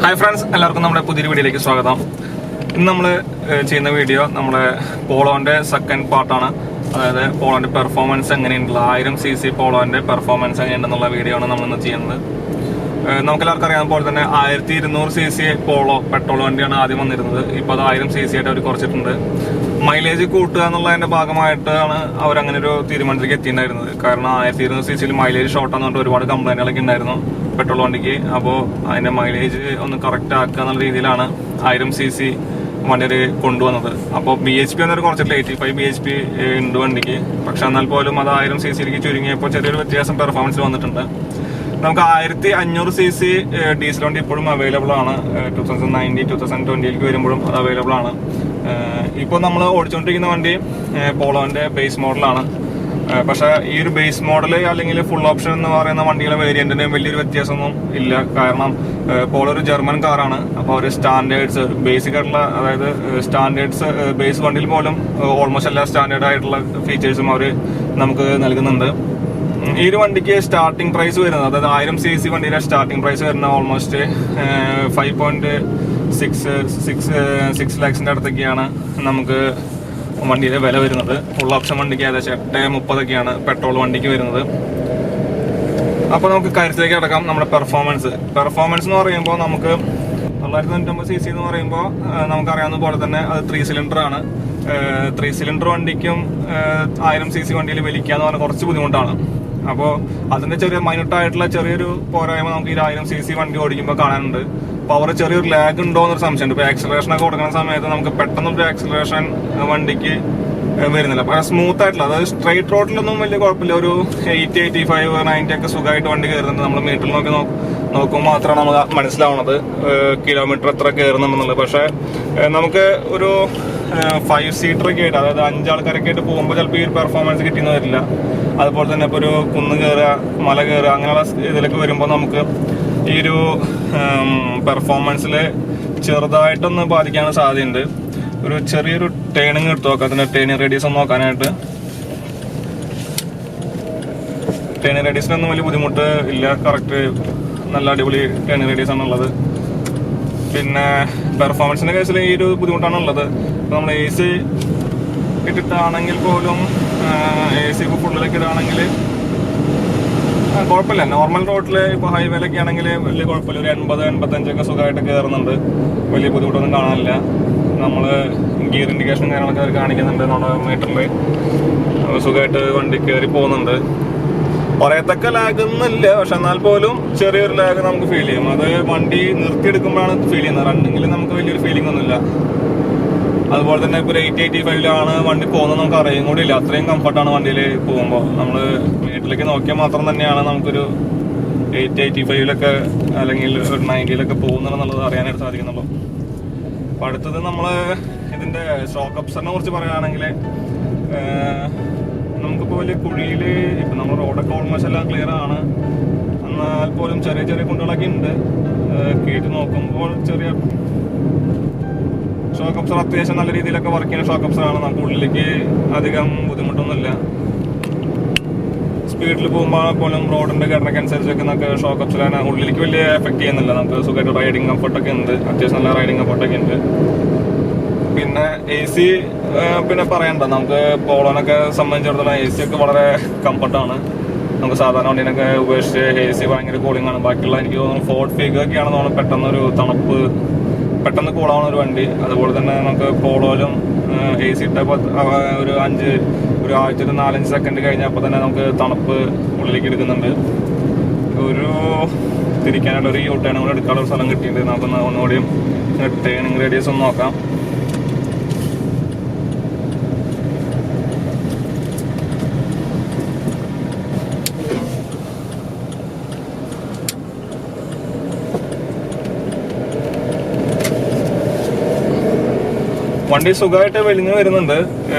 Hi friends, എല്ലാവർക്കും നമ്മുടെ പുതിയൊരു വീഡിയോയിലേക്ക് സ്വാഗതം. ഇന്ന് നമ്മൾ ചെയ്യുന്ന വീഡിയോ നമ്മുടെ പോളോന്റെ സെക്കൻഡ് പാർട്ടാണ്. അതായത് പോളോന്റെ പെർഫോമൻസ് എങ്ങനെയുണ്ടല്ലോ, 1000cc പോളോന്റെ പെർഫോമൻസ് എങ്ങനെയുണ്ടെന്നുള്ള വീഡിയോ ആണ് നമ്മളിന്ന് ചെയ്യുന്നത്. നമുക്കെല്ലാവർക്കും അറിയാവുന്ന പോലെ തന്നെ 1200cc പോളോ പെട്രോൾ വണ്ടിയാണ് ആദ്യം വന്നിരുന്നത്. ഇപ്പോൾ അത് 1000cc ആയിട്ട് അവർ കുറച്ചിട്ടുണ്ട്. മൈലേജ് കൂട്ടുക എന്നുള്ളതിന്റെ ഭാഗമായിട്ടാണ് അവരങ്ങനെ ഒരു തീരുമാനത്തിലേക്ക് എത്തിയിട്ടുണ്ടായിരുന്നത്. കാരണം 1200cc മൈലേജ് ഷോർട്ടാന്ന് പറഞ്ഞിട്ട് ഒരുപാട് കംപ്ലൈന്റുകളൊക്കെ ഉണ്ടായിരുന്നു പെട്രോൾ വണ്ടിക്ക്. അപ്പോൾ അതിന്റെ മൈലേജ് ഒന്ന് കറക്റ്റ് ആക്കുക എന്നുള്ള രീതിയിലാണ് 1000cc വണ്ടി കൊണ്ടുവന്നത്. അപ്പോൾ BHP എന്നൊരു കുറച്ചിട്ട് 85 BHP ഉണ്ട് വണ്ടിക്ക്. പക്ഷെ എന്നാൽ പോലും അത് 1000cc ചുരുങ്ങിയപ്പോൾ ചെറിയൊരു വ്യത്യാസം പെർഫോമൻസിൽ വന്നിട്ടുണ്ട്. നമുക്ക് 1500cc ഡീസൽ വണ്ടി ഇപ്പോഴും അവൈലബിൾ ആണ്. 2020 വരുമ്പോഴും അത് അവൈലബിൾ ആണ്. ഇപ്പോൾ നമ്മൾ ഓടിച്ചുകൊണ്ടിരിക്കുന്ന വണ്ടി പോളോന്റെ ബേസ് മോഡലാണ്. പക്ഷെ ഈ ഒരു ബേസ് മോഡൽ അല്ലെങ്കിൽ ഫുൾ ഓപ്ഷൻ എന്ന് പറയുന്ന വണ്ടിയുടെ വേരിയന്റിന് വലിയൊരു വ്യത്യാസമൊന്നും ഇല്ല. കാരണം പോളോ ഒരു ജർമ്മൻ കാറാണ്. അപ്പോൾ അവർ സ്റ്റാൻഡേർഡ്സ് ബേസിക് ആയിട്ടുള്ള, അതായത് സ്റ്റാൻഡേർഡ്സ് ബേസ് വണ്ടിയിൽ പോലും ഓൾമോസ്റ്റ് എല്ലാ സ്റ്റാൻഡേർഡ് ആയിട്ടുള്ള ഫീച്ചേഴ്സും അവർ നമുക്ക് നൽകുന്നുണ്ട്. ഈ ഒരു വണ്ടിക്ക് സ്റ്റാർട്ടിംഗ് പ്രൈസ് വരുന്നത്, അതായത് 1000cc വണ്ടിയുടെ സ്റ്റാർട്ടിംഗ് പ്രൈസ് വരുന്നത് ഓൾമോസ്റ്റ് 5.6 lakhs അടുത്തൊക്കെയാണ് നമുക്ക് വണ്ടിയുടെ വില വരുന്നത്. ഫുൾ ഓപ്ഷൻ വണ്ടിക്ക് ഏകദേശം 8.30 പെട്രോൾ വണ്ടിക്ക് വരുന്നത്. അപ്പോൾ നമുക്ക് കാര്യത്തിലേക്ക് അടക്കാം. നമ്മുടെ പെർഫോമൻസ് എന്ന് പറയുമ്പോൾ നമുക്ക് 999cc എന്ന് പറയുമ്പോൾ നമുക്കറിയാവുന്ന പോലെ തന്നെ അത് 3 സിലിണ്ടർ ആണ്. 3 സിലിണ്ടർ വണ്ടിക്കും 1000cc വണ്ടിയിൽ വലിക്കുക എന്ന് പറഞ്ഞാൽ കുറച്ച് ബുദ്ധിമുട്ടാണ്. അപ്പോൾ അതിന്റെ ചെറിയ മൈന്യൂട്ടായിട്ടുള്ള ചെറിയൊരു പോരായ്മ നമുക്ക് ഈ 1000cc വണ്ടി ഓടിക്കുമ്പോൾ കാണാനുണ്ട്. പവർ ചെറിയൊരു ലാഗ് ഉണ്ടോ എന്നൊരു സംശയമുണ്ട്. ഇപ്പോൾ ആക്സിലറേഷൻ ഒക്കെ കൊടുക്കുന്ന സമയത്ത് നമുക്ക് പെട്ടെന്നൊരു ആക്സിലറേഷൻ വണ്ടിക്ക് വരുന്നില്ല. പക്ഷേ സ്മൂത്ത് ആയിട്ടുള്ള, അതായത് സ്ട്രൈറ്റ് റോഡിലൊന്നും വലിയ കുഴപ്പമില്ല. ഒരു 80, 85, 90 ഒക്കെ സുഖമായിട്ട് വണ്ടി കയറുന്നുണ്ട്. നമ്മൾ മീറ്ററിൽ നോക്കുമ്പോൾ മാത്രമാണ് നമുക്ക് മനസ്സിലാവുന്നത് കിലോമീറ്റർ എത്ര കയറുന്നുണ്ടെന്നുള്ളത്. പക്ഷേ നമുക്ക് ഒരു 5 സീറ്ററൊക്കെ ആയിട്ട്, അതായത് 5 ആൾക്കാരൊക്കെ ആയിട്ട് പോകുമ്പോൾ ചിലപ്പോൾ ഈ ഒരു പെർഫോമൻസ് കിട്ടിയെന്ന് വരില്ല. അതുപോലെ തന്നെ ഇപ്പോൾ ഒരു കുന്ന് കയറുക, മല കയറുക, അങ്ങനെയുള്ള ഇതിലൊക്കെ വരുമ്പോൾ നമുക്ക് ഈ ഒരു പെർഫോമൻസിൽ ചെറുതായിട്ടൊന്ന് ബാധിക്കാൻ സാധ്യതയുണ്ട്. ഒരു ചെറിയൊരു ടേണിങ് എടുത്ത് നോക്കാം. അതിൻ്റെ ടേണിങ് റേഡിയസ് ഒന്ന് നോക്കാനായിട്ട്. ടേണിങ് റേഡിയസിനൊന്നും വലിയ ബുദ്ധിമുട്ട് ഇല്ല. കറക്റ്റ് നല്ല അടിപൊളി ടേണിങ് റേഡിയസ് ആണുള്ളത്. പിന്നെ പെർഫോമൻസിൻ്റെ കേസിൽ ഈ ഒരു ബുദ്ധിമുട്ടാണുള്ളത്. ഇപ്പോൾ നമ്മൾ AC ഇട്ടിട്ടാണെങ്കിൽ പോലും AC ഇപ്പോൾ ഫുള്ളിലൊക്കെ ഇടുകയാണെങ്കിൽ കുഴപ്പമില്ല. നോർമൽ റോഡിൽ ഇപ്പോൾ ഹൈവേയിലൊക്കെ ആണെങ്കിൽ വലിയ കുഴപ്പമില്ല. ഒരു 80-85 ഒക്കെ സുഖമായിട്ട് കയറുന്നുണ്ട്. വലിയ ബുദ്ധിമുട്ടൊന്നും കാണാനില്ല. നമ്മൾ ഗിയർ ഇൻഡിക്കേഷൻ കാര്യങ്ങളൊക്കെ അവർ കാണിക്കുന്നുണ്ട് നമ്മുടെ മീറ്ററിൽ. സുഖമായിട്ട് വണ്ടി കയറി പോകുന്നുണ്ട്. പറയത്തക്ക ലാഗ് ഒന്നുമില്ല. പക്ഷെ എന്നാൽ പോലും ചെറിയൊരു ലാഗ് നമുക്ക് ഫീൽ ചെയ്യും. അത് വണ്ടി നിർത്തിയെടുക്കുമ്പോഴാണ് ഫീൽ ചെയ്യുന്നത്. റണ്ണിങ്ങിൽ നമുക്ക് വലിയൊരു ഫീലിംഗ് ഒന്നുമില്ല. അതുപോലെ തന്നെ ഇപ്പോൾ 80-85 വണ്ടി പോകുന്നത് നമുക്ക് അറിയാൻ കൂടി ഇല്ല. അത്രയും കംഫർട്ടാണ് വണ്ടിയിൽ പോകുമ്പോൾ. നമ്മൾ വീട്ടിലേക്ക് നോക്കിയാൽ മാത്രം തന്നെയാണ് നമുക്കൊരു 80-85 അല്ലെങ്കിൽ ഒരു 90 പോകുന്നുണ്ടെന്നുള്ളത് അറിയാനായിട്ട് സാധിക്കുന്നുള്ളൂ. അപ്പോൾ അടുത്തത് നമ്മൾ ഇതിൻ്റെ ഷോക്ക് അബ്സറിനെ കുറിച്ച് പറയുകയാണെങ്കിൽ, നമുക്കിപ്പോൾ വലിയ കുഴിയിൽ ഇപ്പം നമ്മൾ റോഡൊക്കെ ഓൾമോസ്റ്റ് എല്ലാം ക്ലിയർ ആണ്. എന്നാൽ പോലും ചെറിയ ചെറിയ കുണ്ടുകളൊക്കെ ഉണ്ട്. കേട്ട് നോക്കുമ്പോൾ ചെറിയ ഷോക്ക് അബ്സർ അത്യാവശ്യം നല്ല രീതിയിലൊക്കെ വർക്ക് ചെയ്യുന്ന ഷോക്ക് അബ്സറാണ്. നമുക്ക് ഉള്ളിലേക്ക് അധികം ബുദ്ധിമുട്ടൊന്നുമില്ല. സ്പീഡിൽ പോകുമ്പോൾ പോലും റോഡിന്റെ ഘടനയ്ക്കനുസരിച്ചൊക്കെ നമുക്ക് ഷോക്ക് അബ്സറാണ്. ഉള്ളിലേക്ക് വലിയ എഫക്ട് ചെയ്യുന്നില്ല. നമുക്ക് സുഖമായിട്ട് റൈഡിങ് കംഫർട്ടൊക്കെ ഉണ്ട്. അത്യാവശ്യം നല്ല റൈഡിങ് കംഫർട്ടൊക്കെ ഉണ്ട്. പിന്നെ AC പിന്നെ പറയണ്ട, നമുക്ക് പോളോനൊക്കെ സംബന്ധിച്ചിടത്തോളം AC ഒക്കെ വളരെ കംഫർട്ടാണ്. നമുക്ക് സാധാരണ വണ്ടീനൊക്കെ ഉപേക്ഷിച്ച് AC ഭയങ്കര കൂളിംഗ് ആണ്. ബാക്കിയുള്ള എനിക്ക് തോന്നുന്നു ഫോർഡ് ഫിഗൊക്കെയാണെന്ന് തോന്നുന്നു പെട്ടെന്നൊരു തണുപ്പ് പെട്ടെന്ന് കൂളാവുന്ന ഒരു വണ്ടി. അതുപോലെ തന്നെ നമുക്ക് പോളോയിലും AC ഇട്ടപ്പോൾ ഒരു ആഴ്ച 4-5 സെക്കൻഡ് കഴിഞ്ഞപ്പോൾ തന്നെ നമുക്ക് തണുപ്പ് ഉള്ളിലേക്ക് എടുക്കുന്നുണ്ട്. ഒരു തിരിക്കാനായിട്ട് ഒരു യൂട്ടേൺ കൂടെ എടുക്കാനുള്ള ഒരു സ്ഥലം കിട്ടിയിട്ടുണ്ട്. നമുക്കൊന്ന് ഒന്നുകൂടിയും ടേണിങ് റേഡിയസ് ഒന്ന് നോക്കാം. വണ്ടി സുഖമായിട്ട് വലിഞ്ഞു വരുന്നുണ്ട്.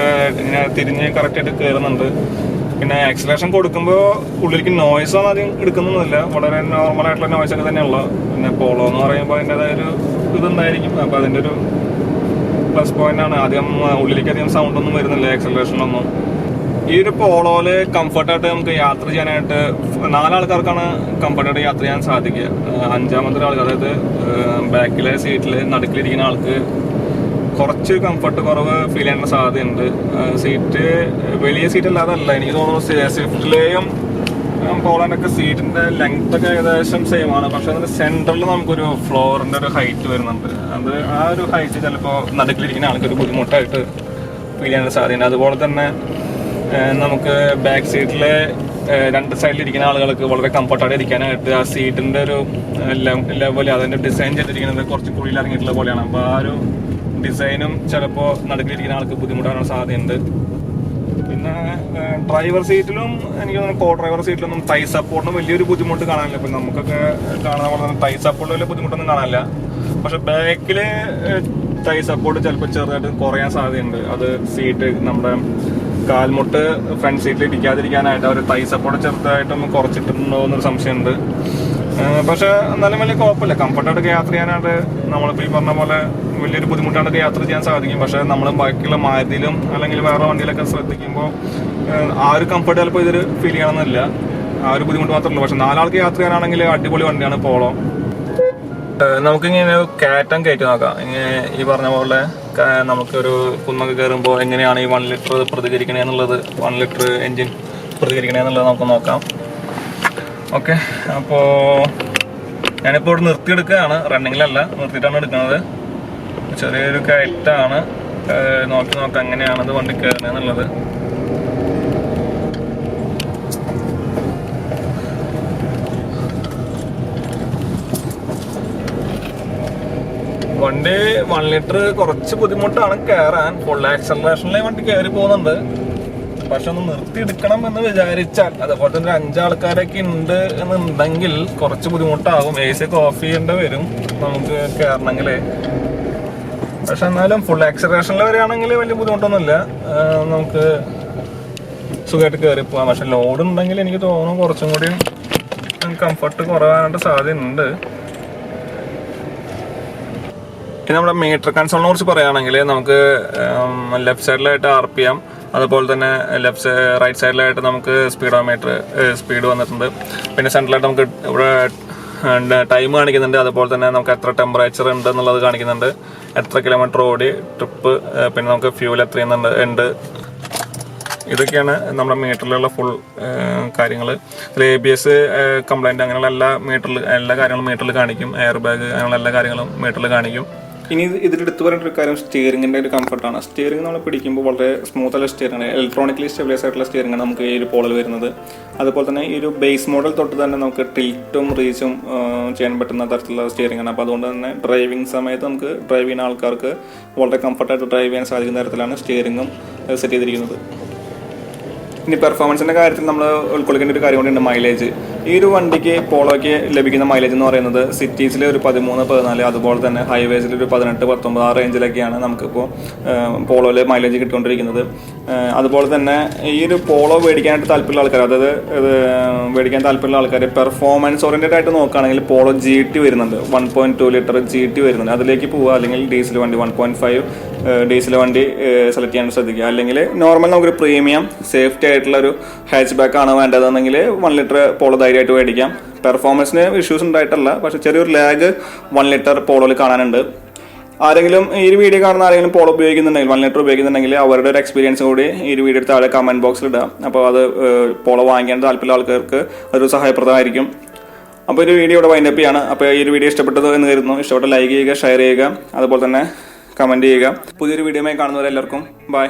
ഇങ്ങനെ തിരിഞ്ഞ് കറക്റ്റായിട്ട് കയറുന്നുണ്ട്. പിന്നെ ആക്സിലേഷൻ കൊടുക്കുമ്പോൾ ഉള്ളിലേക്ക് നോയ്സൊന്നും അധികം എടുക്കുന്നൊന്നുമില്ല. വളരെ നോർമലായിട്ടുള്ള നോയ്സൊക്കെ തന്നെയുള്ള. പിന്നെ പോളോ എന്ന് പറയുമ്പോൾ അതിൻ്റെതായൊരു ഇതുണ്ടായിരിക്കും. അപ്പോൾ അതിൻ്റെ ഒരു പ്ലസ് പോയിന്റ് ആണ്. ആദ്യം ഉള്ളിലേക്ക് അധികം സൗണ്ടൊന്നും വരുന്നില്ല ആക്സിലറേഷനൊന്നും. ഈ ഒരു പോളോയില് കംഫർട്ടായിട്ട് നമുക്ക് യാത്ര ചെയ്യാനായിട്ട് 4 ആൾക്കാർക്കാണ് കംഫർട്ടായിട്ട് യാത്ര ചെയ്യാൻ സാധിക്കുക. 5ാമത്തെ ആൾക്ക്, അതായത് ബാക്കിലെ സീറ്റിൽ നടുക്കിലിരിക്കുന്ന ആൾക്ക് കുറച്ച് കംഫർട്ട് കുറവ് ഫീൽ ചെയ്യേണ്ട സാധ്യതയുണ്ട്. സീറ്റ് വലിയ സീറ്റ് അല്ലാതല്ല, എനിക്ക് തോന്നുന്നു സ്വിഫ്റ്റിലെയും പോളോൻ്റെയൊക്കെ സീറ്റിന്റെ ലെങ്ത് ഒക്കെ ഏകദേശം സെയിം ആണ്. പക്ഷെ അതിന്റെ സെന്ററിൽ നമുക്കൊരു ഫ്ലോറിന്റെ ഒരു ഹൈറ്റ് വരുന്നുണ്ട്. അത് ആ ഒരു ഹൈറ്റ് ചിലപ്പോൾ നടുക്കിലിരിക്കുന്ന ആൾക്കൊരു ബുദ്ധിമുട്ടായിട്ട് ഫീൽ ചെയ്യാൻ സാധ്യതയുണ്ട്. അതുപോലെ തന്നെ നമുക്ക് ബാക്ക് സീറ്റിലെ 2 സൈഡിലിരിക്കുന്ന ആളുകൾക്ക് വളരെ കംഫർട്ടായിട്ട് ഇരിക്കാനായിട്ട് ആ സീറ്റിന്റെ ഒരു ലെവൽ, അതിന്റെ ഡിസൈൻ ചെയ്തിരിക്കുന്നത് കുറച്ച് കുഴിയിൽ ഇറങ്ങിയിട്ടുള്ള പോലെയാണ്. അപ്പോൾ ആ ഒരു ഡിസൈനും ചിലപ്പോൾ നടുക്കിലിരിക്കുന്ന ആൾക്ക് ബുദ്ധിമുട്ടാകാൻ സാധ്യതയുണ്ട്. പിന്നെ ഡ്രൈവർ സീറ്റിലും എനിക്ക് തോന്നുന്നു കോ ഡ്രൈവർ സീറ്റിലൊന്നും തൈ സപ്പോർട്ടിന് വലിയൊരു ബുദ്ധിമുട്ട് കാണാനില്ല. ഇപ്പം നമുക്കൊക്കെ കാണുന്ന പോലെ തൈ സപ്പോർട്ടിൽ വലിയ ബുദ്ധിമുട്ടൊന്നും കാണാനില്ല. പക്ഷെ ബാക്കിൽ തൈ സപ്പോർട്ട് ചിലപ്പോൾ ചെറുതായിട്ട് കുറയാൻ സാധ്യതയുണ്ട്. അത് സീറ്റ് നമ്മുടെ കാൽമുട്ട് ഫ്രണ്ട് സീറ്റിൽ ഇരിക്കാതിരിക്കാനായിട്ട് അവർ തൈ സപ്പോർട്ട് ചെറുതായിട്ടൊന്ന് കുറച്ചിട്ടുണ്ടോ എന്നൊരു സംശയമുണ്ട്. പക്ഷെ എന്നാലും വലിയ കുഴപ്പമില്ല. കംഫർട്ടായിട്ടൊക്കെ യാത്ര ചെയ്യാനായിട്ട് നമ്മളിപ്പോൾ ഈ പറഞ്ഞ പോലെ വലിയൊരു ബുദ്ധിമുട്ടായിട്ടൊക്കെ യാത്ര ചെയ്യാൻ സാധിക്കും. പക്ഷെ നമ്മൾ ബാക്കിയുള്ള മാരുതിയിലും അല്ലെങ്കിൽ വേറെ വണ്ടിയിലൊക്കെ ശ്രദ്ധിക്കുമ്പോൾ ആ ഒരു കംഫർട്ട് ചിലപ്പോൾ ഇതിൽ ഫീൽ ചെയ്യണമെന്നില്ല. ആ ഒരു ബുദ്ധിമുട്ട് മാത്രമല്ല. പക്ഷെ 4 ആൾക്ക് യാത്ര ചെയ്യാനാണെങ്കിൽ അടിപൊളി വണ്ടിയാണ് പോളോ. നമുക്കിങ്ങനെ കയറ്റം കയറ്റി നോക്കാം. ഇങ്ങനെ ഈ പറഞ്ഞ പോലെ നമുക്കൊരു കുന്നൊക്കെ കയറുമ്പോൾ എങ്ങനെയാണ് ഈ 1 ലിറ്റർ പ്രതികരിക്കണേ എന്നുള്ളത്, 1 ലിറ്റർ എൻജിൻ പ്രതികരിക്കണേ എന്നുള്ളത് നമുക്ക് നോക്കാം. ഓക്കെ, അപ്പോൾ ഞാനിപ്പോൾ ഇവിടെ നിർത്തിയെടുക്കുകയാണ്. റണ്ണിങ്ങിലല്ല, നിർത്തിയിട്ടാണ് എടുക്കുന്നത്. ചെറിയൊരു കയറ്റാണ്. നോക്കാം എങ്ങനെയാണത് വണ്ടി കയറുന്നത് എന്നുള്ളത്. വണ്ടി 1 ലിറ്റർ കുറച്ച് ബുദ്ധിമുട്ടാണ് കയറാൻ. ഫുൾ ആക്സലറേഷനിലെ വണ്ടി കയറി പോകുന്നുണ്ട്. പക്ഷെ ഒന്ന് നിർത്തിയെടുക്കണം എന്ന് വിചാരിച്ചാൽ, അതുപോലെ തന്നെ 5 ആൾക്കാരൊക്കെ ഉണ്ട് എന്നുണ്ടെങ്കിൽ കുറച്ച് ബുദ്ധിമുട്ടാകും. AC ഒക്കെ ഓഫ് ചെയ്യേണ്ടി വരും നമുക്ക് കയറണമെങ്കിൽ. പക്ഷെ എന്നാലും ഫുൾ ആക്സലറേഷനിൽ വരികയാണെങ്കിൽ വലിയ ബുദ്ധിമുട്ടൊന്നുമില്ല, നമുക്ക് സുഖമായിട്ട് കയറി പോകാം. പക്ഷെ ലോഡ് ഉണ്ടെങ്കിൽ എനിക്ക് തോന്നുന്നു കുറച്ചും കൂടി കംഫർട്ട് കുറവാനായിട്ട് സാധ്യതയുണ്ട്. ഇനി നമ്മുടെ മീറ്റർ കൺസോളിനെ കുറിച്ച് പറയുകയാണെങ്കിൽ നമുക്ക് ലെഫ്റ്റ് സൈഡിലായിട്ട് RPM, അതുപോലെ തന്നെ റൈറ്റ് സൈഡിലായിട്ട് നമുക്ക് സ്പീഡോമീറ്റർ സ്പീഡ് വന്നിട്ടുണ്ട്. പിന്നെ സെൻട്രലായിട്ട് നമുക്ക് ഇവിടെ ടൈം കാണിക്കുന്നുണ്ട്. അതുപോലെ തന്നെ നമുക്ക് എത്ര ടെമ്പറേച്ചർ ഉണ്ട് എന്നുള്ളത് കാണിക്കുന്നുണ്ട്, എത്ര കിലോമീറ്റർ ഓടി, ട്രിപ്പ്, പിന്നെ നമുക്ക് ഫ്യൂൽ എത്രയും ഉണ്ട്. ഇതൊക്കെയാണ് നമ്മുടെ മീറ്ററിലുള്ള ഫുൾ കാര്യങ്ങൾ. ABS കംപ്ലൈൻറ്റ് അങ്ങനെയുള്ള എല്ലാ കാര്യങ്ങളും മീറ്ററിൽ കാണിക്കും. എയർ ബാഗ് അങ്ങനെയുള്ള എല്ലാ കാര്യങ്ങളും മീറ്ററിൽ കാണിക്കും. ഇനി ഇതിലെടുത്ത് പറയേണ്ട ഒരു കാര്യം സ്റ്റിയറിംഗിൻ്റെ ഒരു കംഫർട്ടാണ്. സ്റ്റിയറിംഗ് നമ്മൾ പിടിക്കുമ്പോൾ വളരെ സ്മൂത്തുള്ള സ്റ്റിയറിംഗ് ആണ്. ഇലക്ട്രോണിക്കലി സ്റ്റെബിലൈസ് ആയിട്ടുള്ള സ്റ്റിയറിംഗ് ആണ് നമുക്ക് ഈ ഒരു പോളിൽ വരുന്നത്. അതുപോലെ തന്നെ ഈ ഒരു ബേസ് മോഡൽ തൊട്ട് തന്നെ നമുക്ക് ടിൽറ്റും റീച്ചും ചെയ്യാൻ പറ്റുന്ന തരത്തിലുള്ള സ്റ്റിയറിംഗ് ആണ്. അപ്പോൾ അതുകൊണ്ട് തന്നെ ഡ്രൈവിംഗ് സമയത്ത് നമുക്ക് ഡ്രൈവ് ചെയ്യുന്ന ആൾക്കാർക്ക് വളരെ കംഫർട്ടായിട്ട് ഡ്രൈവ് ചെയ്യാൻ സാധിക്കുന്ന തരത്തിലാണ് സ്റ്റിയറിംഗും സെറ്റ് ചെയ്തിരിക്കുന്നത്. ഇനി പെർഫോമൻസിൻ്റെ കാര്യത്തിൽ നമ്മൾ ഉൾക്കൊള്ളിക്കേണ്ട ഒരു കാര്യം കൂടിയുണ്ട്, മൈലേജ്. ഈ ഒരു വണ്ടിക്ക് പോളോയ്ക്ക് ലഭിക്കുന്ന മൈലേജ് എന്ന് പറയുന്നത് സിറ്റീസിൽ ഒരു 13-14, അതുപോലെ തന്നെ ഹൈവേസിൽ ഒരു 18-19 ആ റേഞ്ചിലൊക്കെയാണ് നമുക്കിപ്പോൾ പോളോയിൽ മൈലേജ് കിട്ടുകൊണ്ടിരിക്കുന്നത്. അതുപോലെ തന്നെ ഈ ഒരു പോളോ മേടിക്കാനായിട്ട് താല്പര്യമുള്ള ആൾക്കാർ, അതായത് മേടിക്കാൻ താല്പര്യമുള്ള ആൾക്കാർ പെർഫോമൻസ് ഓറിയൻറ്റഡ് ആയിട്ട് നോക്കുകയാണെങ്കിൽ പോളോ GT വരുന്നുണ്ട്, 1.2 ലിറ്റർ GT വരുന്നുണ്ട്. അതിലേക്ക് പോവുക. അല്ലെങ്കിൽ ഡീസൽ വണ്ടി 1.5 ഡീസൽ വണ്ടി സെലക്ട് ചെയ്യാൻ ശ്രദ്ധിക്കുക. അല്ലെങ്കിൽ നോർമൽ നമുക്കൊരു പ്രീമിയം സേഫ്റ്റി ആയിട്ടുള്ള ഒരു ഹാച്ച് ബാക്ക് ആണ് വേണ്ടതെന്നെങ്കിൽ 1 ലിറ്റർ പോളോ ധൈര്യമായിട്ട് മേടിക്കാം. പെർഫോമൻസിന് ഇഷ്യൂസ് ഉണ്ടായിട്ടല്ല, പക്ഷേ ചെറിയൊരു ലാഗ് 1 ലിറ്റർ പോളോയിൽ കാണാനുണ്ട്. ആരെങ്കിലും ഈ ഒരു വീഡിയോ കാണുന്ന ആരെങ്കിലും പോളോ ഉപയോഗിക്കുന്നുണ്ടെങ്കിൽ, 1 ലിറ്റർ ഉപയോഗിക്കുന്നുണ്ടെങ്കിൽ അവരുടെ ഒരു എക്സ്പീരിയൻസ് കൂടി ഈ ഒരു വീഡിയോ താഴെ കമൻറ്റ് ബോക്സിൽ ഇടുക. അപ്പോൾ അത് പോളോ വാങ്ങിക്കാൻ താല്പര്യമുള്ള ആൾക്കാർക്ക് അതൊരു സഹായപ്രദമായിരിക്കും. അപ്പോൾ ഒരു വീഡിയോ ഇവിടെ വൈൻഡപ്പ് ചെയ്യാണ്. അപ്പോൾ ഈ ഒരു വീഡിയോ ഇഷ്ടപ്പെട്ടത് എന്ന് കരുതുന്നു. ഇഷ്ടപ്പെട്ട ലൈക്ക് ചെയ്യുക, ഷെയർ ചെയ്യുക, അതുപോലെ തന്നെ കമൻറ്റ് ചെയ്യുക. പുതിയൊരു വീഡിയോയുമായി കാണുന്നവരെല്ലാവർക്കും ബൈ.